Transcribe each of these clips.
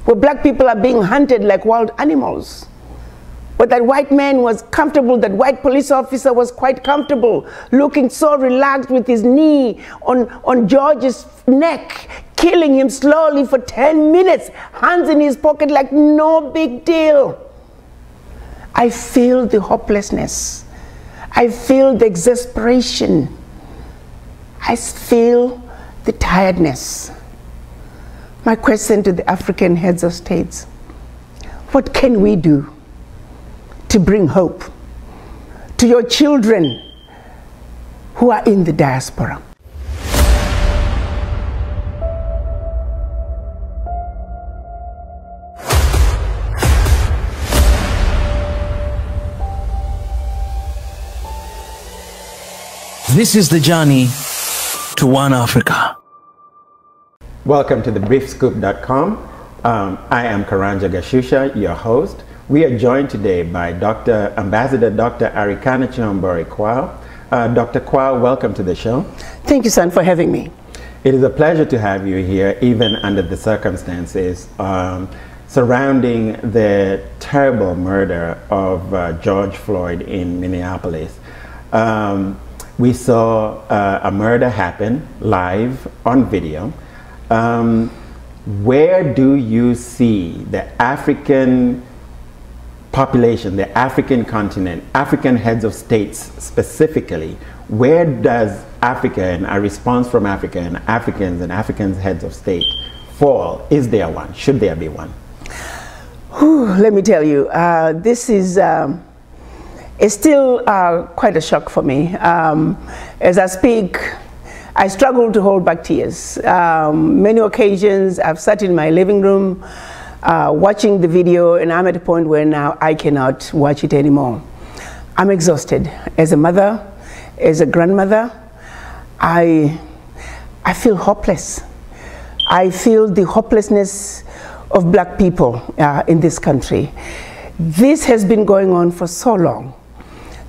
where black people are being hunted like wild animals, where that white man was comfortable, that white police officer was quite comfortable, looking so relaxed with his knee on George's neck, killing him slowly for 10 minutes, hands in his pocket like no big deal. I feel the hopelessness. I feel the exasperation. I feel the tiredness. My question to the African heads of states: what can we do to bring hope to your children who are in the diaspora? This is the journey to One Africa. Welcome to thebriefscoop.com. I am Karanja Gashusha, your host. We are joined today by Ambassador Dr. Arikana'S. Dr. Kwao, welcome to the show. Thank you, son, for having me. It is a pleasure to have you here, even under the circumstances surrounding the terrible murder of George Floyd in Minneapolis. We saw a murder happen live on video. Where do you see the African population, the African continent, African heads of states specifically, where does Africa and a response from Africa and Africans heads of state fall? Is there one? Should there be one? Whew, let me tell you, this is it's still quite a shock for me. As I speak, I struggle to hold back tears. Many occasions I've sat in my living room watching the video, and I'm at a point where now I cannot watch it anymore. I'm exhausted. As a mother, as a grandmother, I feel hopeless. I feel the hopelessness of black people in this country. This has been going on for so long.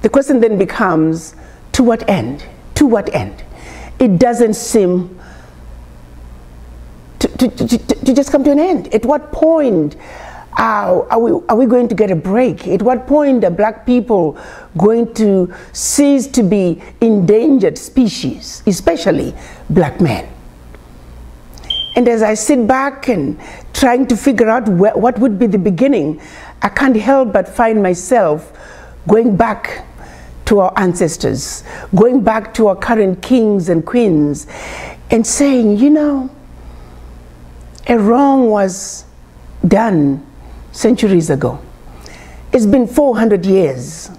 The question then becomes, to what end? To what end? It doesn't seem to just come to an end. At what point are we going to get a break? At what point are black people going to cease to be endangered species, especially black men? And as I sit back and trying to figure out what would be the beginning, I can't help but find myself going back to our ancestors, going back to our current kings and queens, and saying, you know, a wrong was done centuries ago. It's been 400 years,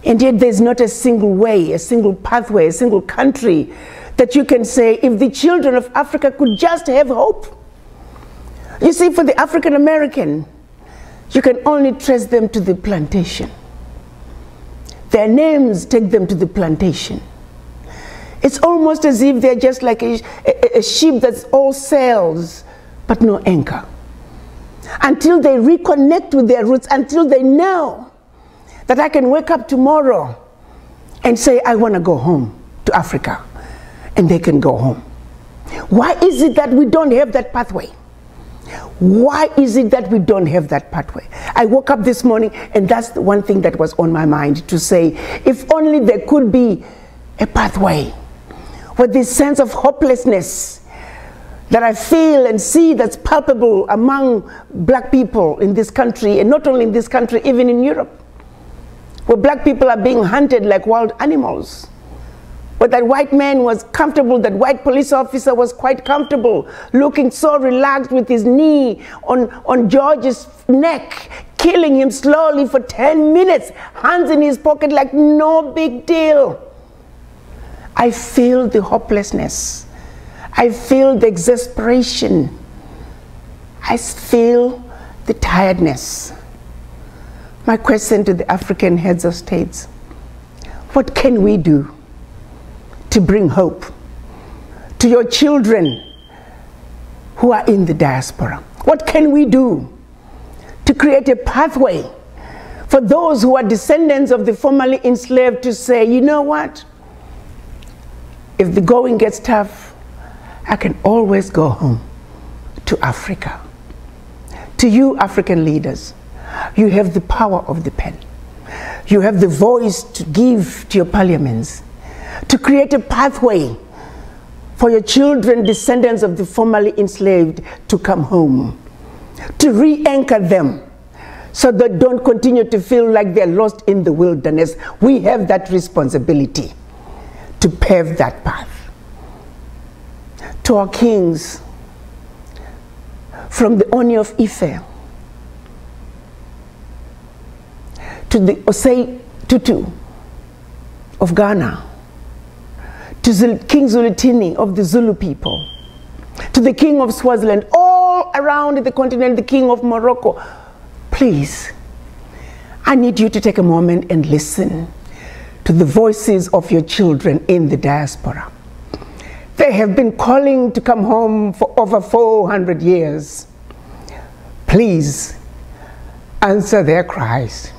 and yet there's not a single way, a single pathway, a single country that you can say, if the children of Africa could just have hope. You see, for the African American, you can only trace them to the plantation. Their names take them to the plantation. It's almost as if they're just like a ship that's all sails, but no anchor. Until they reconnect with their roots, until they know that I can wake up tomorrow and say, I want to go home to Africa, and they can go home. Why is it that we don't have that pathway? Why is it that we don't have that pathway? I woke up this morning, and that's the one thing that was on my mind, to say, if only there could be a pathway where this sense of hopelessness that I feel and see that's palpable among black people in this country, and not only in this country, even in Europe, where black people are being hunted like wild animals, where that white man was comfortable, that white police officer was quite comfortable, looking so relaxed with his knee on George's neck, killing him slowly for 10 minutes, hands in his pocket like no big deal. I feel the hopelessness. I feel the exasperation. I feel the tiredness. My question to the African heads of states: what can we do to bring hope to your children who are in the diaspora? What can we do to create a pathway for those who are descendants of the formerly enslaved to say, you know what? If the going gets tough, I can always go home to Africa. To you, African leaders, you have the power of the pen. You have the voice to give to your parliaments, to create a pathway for your children, descendants of the formerly enslaved, to come home, to re-anchor them so they don't continue to feel like they're lost in the wilderness. We have that responsibility to pave that path. To our kings, from the Oni of Ife to the Osei Tutu of Ghana, to King Zulutini of the Zulu people, to the King of Swaziland, all around the continent, the King of Morocco, please, I need you to take a moment and listen to the voices of your children in the diaspora. They have been calling to come home for over 400 years. Please answer their cries.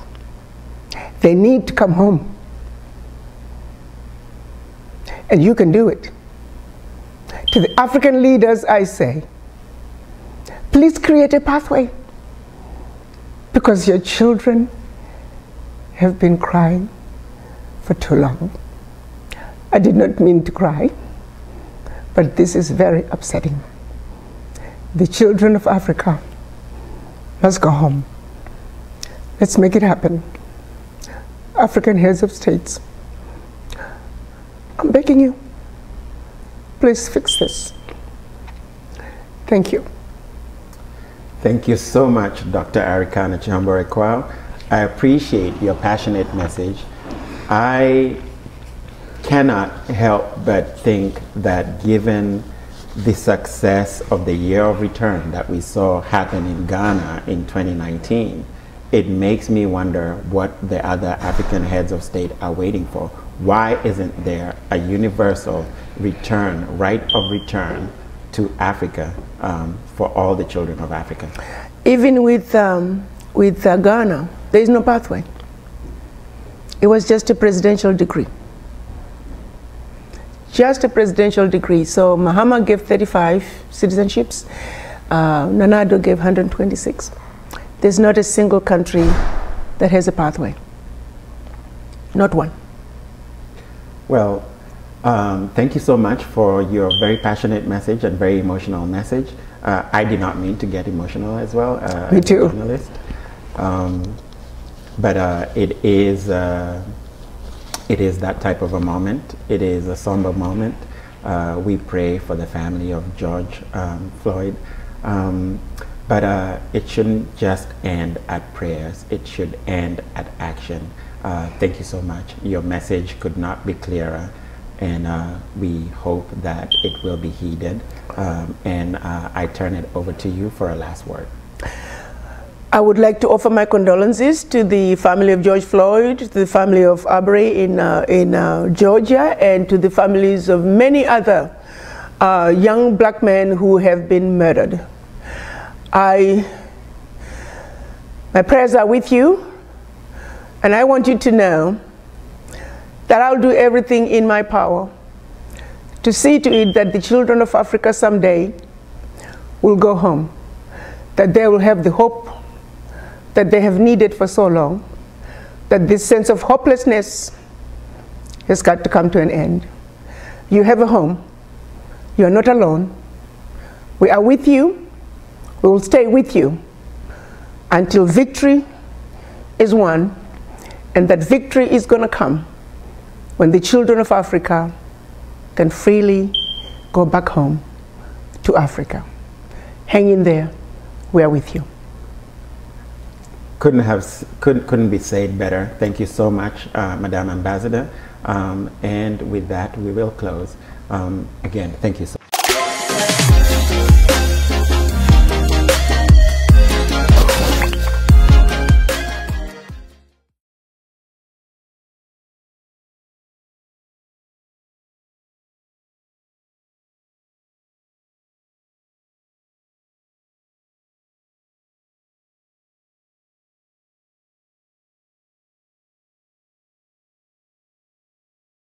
They need to come home. And you can do it. To the African leaders, I say, please create a pathway, because your children have been crying for too long. I did not mean to cry, but this is very upsetting. The children of Africa must go home. Let's make it happen. African heads of states, I'm begging you, please fix this. Thank you. Thank you so much, Dr. Arikana Chamborekwao. I appreciate your passionate message. I cannot help but think that given the success of the year of return that we saw happen in Ghana in 2019, it makes me wonder what the other African heads of state are waiting for. Why isn't there a universal return, right of return to Africa for all the children of Africa? Even with Ghana, there is no pathway. It was just a presidential decree. Just a presidential decree. So Mahama gave 35 citizenships. Nana Addo gave 126. There's not a single country that has a pathway. Not one. Well, thank you so much for your very passionate message and very emotional message. I did not mean to get emotional as well. Me too. As a journalist. But it is that type of a moment. It is a somber moment. We pray for the family of George Floyd. But it shouldn't just end at prayers. It should end at action. Thank you so much. Your message could not be clearer, and we hope that it will be heeded. And I turn it over to you for a last word. I would like to offer my condolences to the family of George Floyd, to the family of Arbery in Georgia, and to the families of many other young black men who have been murdered. My prayers are with you, and I want you to know that I'll do everything in my power to see to it that the children of Africa someday will go home, that they will have the hope that they have needed for so long, that this sense of hopelessness has got to come to an end. You have a home. You are not alone. We are with you. We will stay with you until victory is won, and that victory is going to come when the children of Africa can freely go back home to Africa. Hang in there. We are with you. Couldn't be said better. Thank you so much, Madam Ambassador. And with that, we will close. Again, thank you so much.